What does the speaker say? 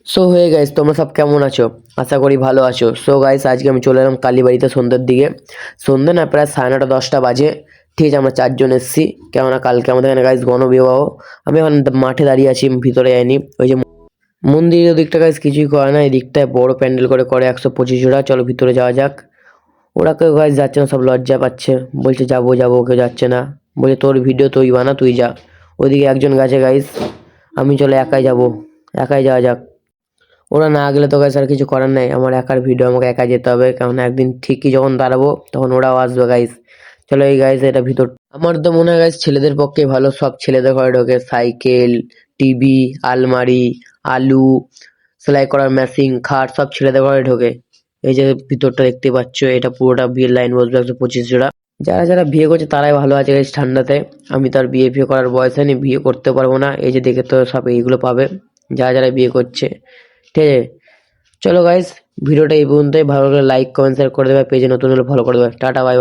So হয়ে guys, তোমরা সব কেমন আছো? আশা করি ভালো আছো। সো গাইস, আজকে আমি চলে এলাম কালীবাড়িতে সন্ধ্যের দিকে। সন্ধ্যে না, প্রায় 9:30-10টা বাজে। ঠিক আছে, আমরা 4জন এসেছি। কেননা কালকে আমাদের এখানে গাইস গণবিবাহ। আমি এখন মাঠে দাঁড়িয়ে আছি, ভিতরে যাইনি। ওই যে মন্দিরের ওদিকটা গাইস কিছুই করে না, এই দিকটায় বড় প্যান্ডেল করে 125 জোড়া। চলো ভিতরে যাওয়া যাক। ওরা কেউ গাইস যাচ্ছে না, সব লজ্জা পাচ্ছে, বলছে যাবো যাবো, কেউ যাচ্ছে না। বলছে তোর ভিডিও তুই বানা, তুই যা। ওইদিকে একজন গেছে গাইস, আমি চলে একাই যাবো, একাই যাওয়া যাক। ওরা না গেলে তো গাইস আর কিছু করার নাই, আমার একার ভিডিও, আমাকে একা যেতে হবে, কারণ একদিন ঠিকই যখন দাঁড়াবো তখন ওরাও আসবে গাইস। চলো এই গাইস, এটা ভিতর। আমার তো মনে হয় গাইস ছেলেদের পক্ষে ভালো, সব ছেলেদের ঘরে ঢোকে। সাইকেল, টিভি, আলমারি, আলু, সেলাই করার মেশিন, খাট সব ছেলেদের ঘরে ঢোকে। এই যে ভিতরটা দেখতে পাচ্ছ, এটা পুরোটা বিয়ের লাইন বসবে 125 জোড়া। যারা যারা বিয়ে করছে তারাই ভালো আছে গাইস ঠান্ডাতে। আমি তো আর বিয়ে করার বয়স হয়নি, বিয়ে করতে পারবো না। এই যে দেখে তো সব এইগুলো পাবে, যারা যারা বিয়ে করছে। ঠিক আছে, চলো গাইস, ভিডিওটা এই পর্যন্তই। ভালো লাগলে লাইক কমেন্ট শেয়ার করে দেবে, পেজে নতুন হলে ফলো করে দেবে। Tata, by.